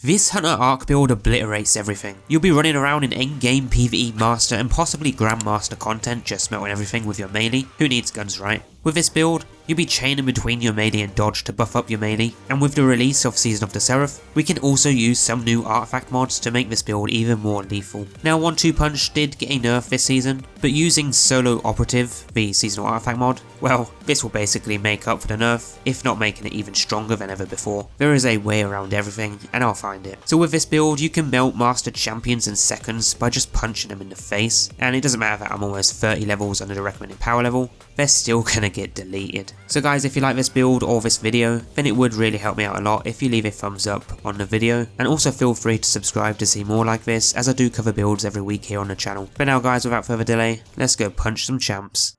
This Hunter Arc build obliterates everything. You'll be running around in endgame PvE Master and possibly Grandmaster content just smelting everything with your melee. Who needs guns, right? With this build, you'll be chaining between your melee and dodge to buff up your melee, and with the release of Season of the Seraph, we can also use some new artifact mods to make this build even more lethal. Now 1-2 Punch did get a nerf this season, but using Solo Operative, the seasonal artifact mod, well, this will basically make up for the nerf, if not making it even stronger than ever before. There is a way around everything, and I'll find it. So with this build, you can melt master champions in seconds by just punching them in the face, and it doesn't matter that I'm almost 30 levels under the recommended power level, they're still gonna get deleted. So guys, if you like this build or this video, then it would really help me out a lot if you leave a thumbs up on the video, and also feel free to subscribe to see more like this, as I do cover builds every week here on the channel. But now guys, without further delay, let's go punch some champs.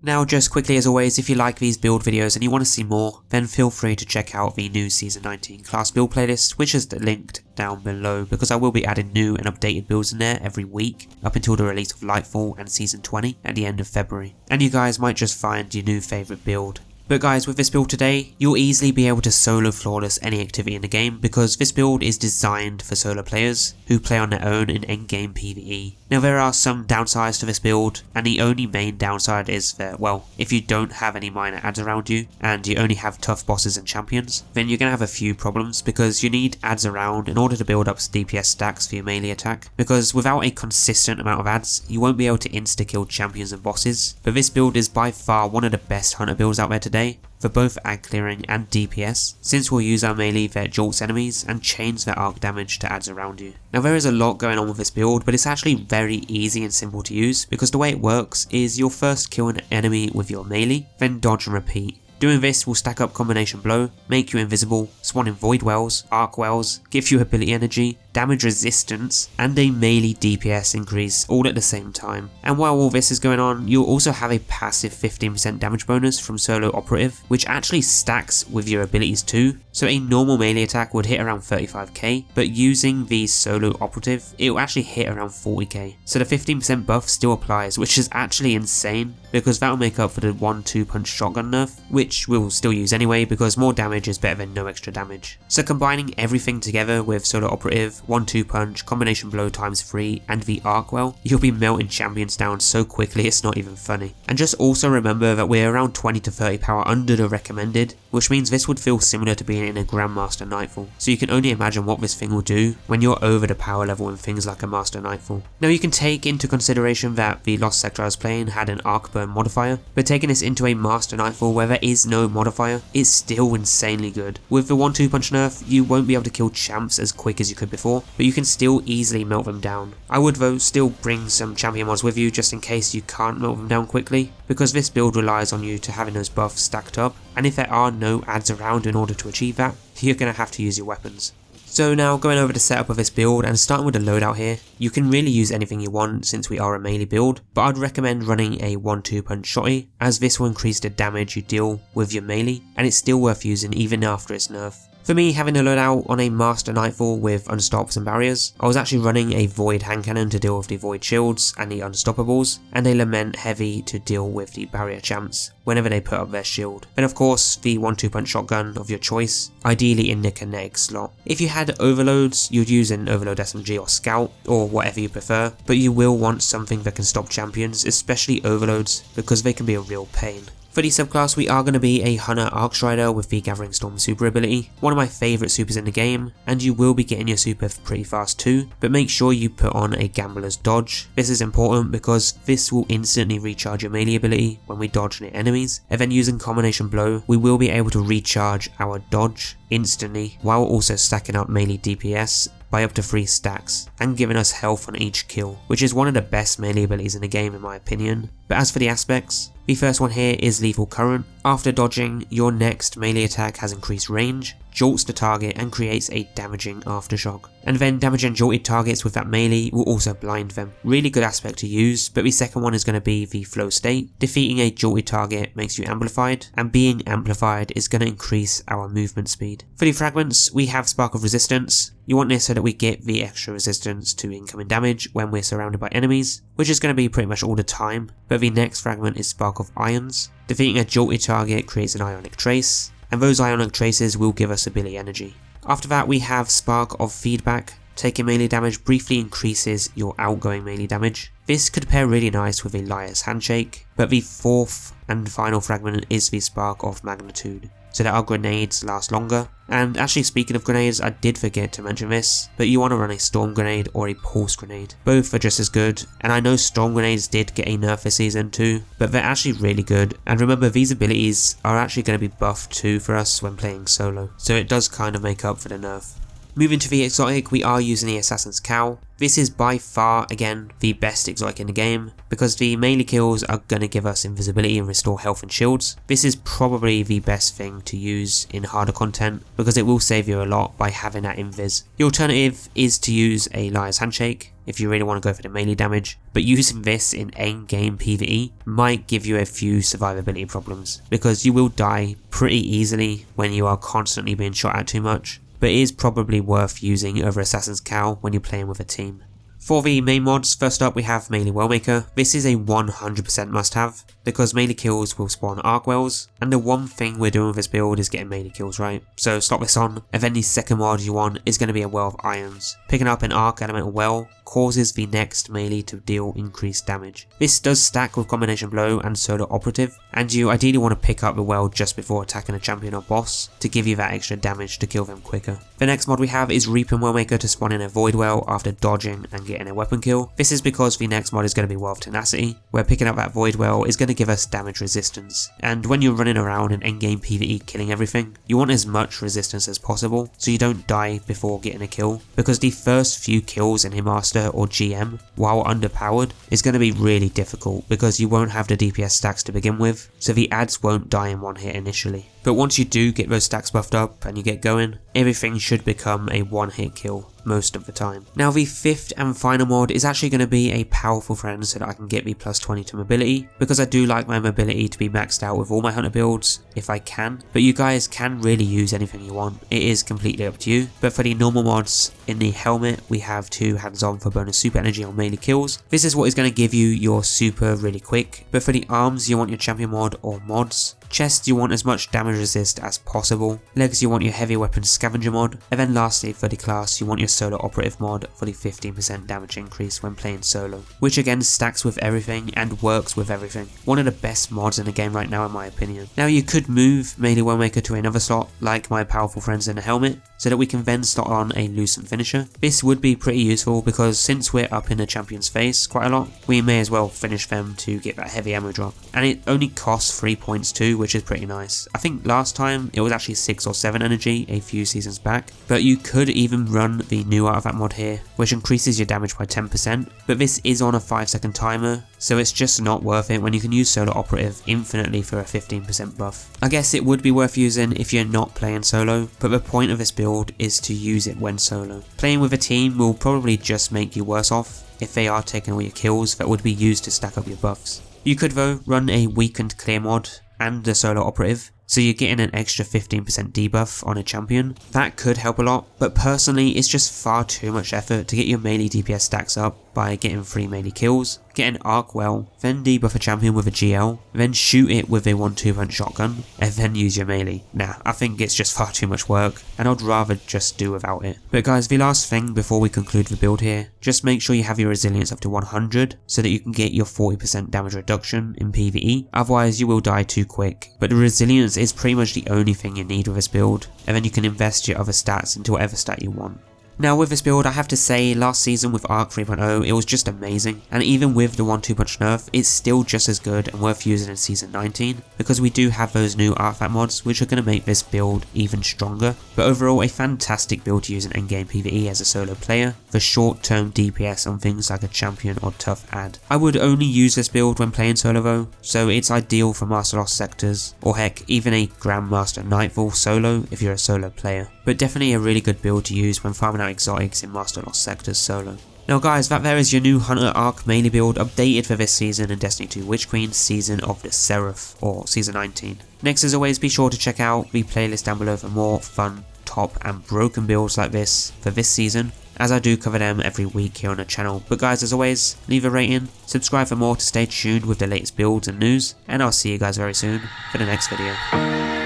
Now just quickly as always, if you like these build videos and you want to see more, then feel free to check out the new Season 19 class build playlist, which is linked down below, because I will be adding new and updated builds in there every week, up until the release of Lightfall and Season 20 at the end of February. And you guys might just find your new favourite build. But guys, with this build today, you'll easily be able to solo flawless any activity in the game, because this build is designed for solo players who play on their own in endgame PvE. Now there are some downsides to this build, and the only main downside is that, well, if you don't have any minor adds around you, and you only have tough bosses and champions, then you're going to have a few problems, because you need adds around in order to build up DPS stacks for your melee attack, because without a consistent amount of adds, you won't be able to insta-kill champions and bosses. But this build is by far one of the best hunter builds out there today, for both ad clearing and DPS, since we'll use our melee that jolts enemies and chains their arc damage to adds around you. Now there is a lot going on with this build, but it's actually very easy and simple to use, because the way it works is you'll first kill an enemy with your melee, then dodge and repeat. Doing this will stack up combination blow, make you invisible, spawn in void wells, arc wells, give you ability energy, damage resistance, and a melee DPS increase all at the same time. And while all this is going on, you'll also have a passive 15% damage bonus from Solo Operative, which actually stacks with your abilities too. So a normal melee attack would hit around 35k, but using the Solo Operative, it will actually hit around 40k. So the 15% buff still applies, which is actually insane, because that will make up for the 1-2 Punch Shotgun Nerf, which we'll still use anyway, because more damage is better than no extra damage. So combining everything together with Solo Operative, 1-2 Punch, combination blow times 3, and the arc well, you'll be melting champions down so quickly it's not even funny. And just also remember that we're around 20 to 30 power under the recommended, which means this would feel similar to being in a Grandmaster Nightfall. So you can only imagine what this thing will do when you're over the power level in things like a Master Nightfall. Now you can take into consideration that the Lost Sector I was playing had an arc burn modifier, but taking this into a Master Nightfall where there is no modifier, it's still insanely good. With the 1-2 Punch Nerf, you won't be able to kill champs as quick as you could before, but you can still easily melt them down. I would though still bring some champion mods with you just in case you can't melt them down quickly, because this build relies on you to having those buffs stacked up, and if there are no adds around in order to achieve that, you're going to have to use your weapons. So now going over the setup of this build and starting with the loadout here, you can really use anything you want since we are a melee build, but I'd recommend running a 1-2 Punch Shotty, as this will increase the damage you deal with your melee, and it's still worth using even after its nerf. For me, having a loadout on a Master Nightfall with Unstops and Barriers, I was actually running a Void Hand Cannon to deal with the Void Shields and the Unstoppables, and a Lament Heavy to deal with the Barrier Champs whenever they put up their shield. Then of course, the 1-2 Punch Shotgun of your choice, ideally in the kinetic slot. If you had overloads, you'd use an Overload SMG or Scout, or whatever you prefer, but you will want something that can stop champions, especially overloads, because they can be a real pain. For the subclass, we are going to be a Hunter Arcstrider with the Gathering Storm super ability, one of my favourite supers in the game, and you will be getting your super pretty fast too, but make sure you put on a Gambler's Dodge. This is important because this will instantly recharge your melee ability when we dodge near enemies, and then using Combination Blow, we will be able to recharge our dodge instantly, while also stacking up melee DPS by up to 3 stacks, and giving us health on each kill, which is one of the best melee abilities in the game in my opinion. But as for the aspects, the first one here is Lethal Current. After dodging, your next melee attack has increased range, jolts the target and creates a damaging aftershock. And then damaging jolted targets with that melee will also blind them. Really good aspect to use, but the second one is going to be the Flow State. Defeating a jolted target makes you amplified, and being amplified is going to increase our movement speed. For the fragments, we have Spark of Resistance. You want this so that we get the extra resistance to incoming damage when we're surrounded by enemies, which is going to be pretty much all the time, but the next fragment is Spark of Ions. Defeating a jolted target creates an ionic trace, and those ionic traces will give us ability energy. After that we have Spark of Feedback. Taking melee damage briefly increases your outgoing melee damage. This could pair really nice with a Liar's Handshake, but the fourth and final fragment is the Spark of Magnitude, so that our grenades last longer. And actually, speaking of grenades, I did forget to mention this, but you want to run a Storm Grenade or a Pulse Grenade. Both are just as good, and I know Storm Grenades did get a nerf this season too, but they're actually really good. And remember, these abilities are actually going to be buffed too for us when playing solo, so it does kind of make up for the nerf. Moving to the exotic, we are using the Assassin's Cowl. This is by far, again, the best exotic in the game, because the melee kills are going to give us invisibility and restore health and shields. This is probably the best thing to use in harder content, because it will save you a lot by having that invis. The alternative is to use a Liar's Handshake, if you really want to go for the melee damage, but using this in endgame PvE might give you a few survivability problems, because you will die pretty easily when you are constantly being shot at too much. But it is probably worth using over Assassin's Cowl when you're playing with a team. For the main mods, first up we have Melee Wellmaker. This is a 100% must have, because melee kills will spawn arc wells, and the one thing we're doing with this build is getting melee kills right, so slot this on. And then the second mod you want is going to be a Well of Ions. Picking up an arc elemental well causes the next melee to deal increased damage. This does stack with Combination Blow and Solo Operative, and you ideally want to pick up the well just before attacking a champion or boss to give you that extra damage to kill them quicker. The next mod we have is Reaping Wellmaker to spawn in a Void Well after dodging and getting a weapon kill. This is because the next mod is going to be Well of Tenacity, where picking up that Void Well is going to give us damage resistance, and when you're running around in endgame PvE killing everything, you want as much resistance as possible so you don't die before getting a kill, because the first few kills in Master or GM while underpowered is going to be really difficult because you won't have the DPS stacks to begin with, so the ads won't die in one hit initially. But once you do get those stacks buffed up and you get going, everything should become a one hit kill most of the time. Now the fifth and final mod is actually going to be a Powerful Friend so that I can get the plus 20 to mobility, because I do like my mobility to be maxed out with all my hunter builds if I can, but you guys can really use anything you want, it is completely up to you. But for the normal mods, in the helmet we have 2 hands-on for bonus super energy on melee kills. This is what is going to give you your super really quick, but for the arms you want your champion mod or mods. Chest you want as much damage resist as possible, legs you want your heavy weapon scavenger mod, and then lastly for the class you want your solo operative mod for the 15% damage increase when playing solo, which again stacks with everything and works with everything. One of the best mods in the game right now in my opinion. Now you could move Melee Wellmaker to another slot like my Powerful Friends in the helmet, so that we can then slot on a Lucent finisher. This would be pretty useful because since we're up in the champion's face quite a lot, we may as well finish them to get that heavy ammo drop, and it only costs 3 points too, which is pretty nice. I think last time it was actually 6 or 7 energy a few seasons back, but you could even run the new artifact mod here, which increases your damage by 10%, but this is on a 5-second timer, so it's just not worth it when you can use Solo Operative infinitely for a 15% buff. I guess it would be worth using if you're not playing solo, but the point of this build is to use it when solo. Playing with a team will probably just make you worse off if they are taking all your kills that would be used to stack up your buffs. You could though run a Weakened Clear mod and the Solo Operative, so you're getting an extra 15% debuff on a champion. That could help a lot, but personally it's just far too much effort to get your melee DPS stacks up by getting 3 melee kills, get an arc well, then debuff a champion with a GL, then shoot it with a 1-2 punch shotgun, and then use your melee. Nah, I think it's just far too much work, and I'd rather just do without it. But guys, the last thing before we conclude the build here, just make sure you have your resilience up to 100 so that you can get your 40% damage reduction in PvE, otherwise you will die too quick. But the resilience is pretty much the only thing you need with this build, and then you can invest your other stats into whatever stat you want. Now with this build, I have to say, last season with Arc 3.0 it was just amazing, and even with the 1-2 punch nerf, it's still just as good and worth using in season 19, because we do have those new artifact mods which are going to make this build even stronger. But overall, a fantastic build to use in endgame PvE as a solo player, for short term DPS on things like a champion or tough ad. I would only use this build when playing solo though, so it's ideal for Master Lost sectors, or heck, even a Grandmaster Nightfall solo if you're a solo player. But definitely a really good build to use when farming out exotics in Master Lost sectors solo. Now guys, that there is your new Hunter Arc melee build updated for this season in Destiny 2 Witch Queen Season of the Seraph, or Season 19. Next, as always, be sure to check out the playlist down below for more fun top and broken builds like this for this season, as I do cover them every week here on the channel. But guys, as always, leave a rating, subscribe for more to stay tuned with the latest builds and news, and I'll see you guys very soon for the next video.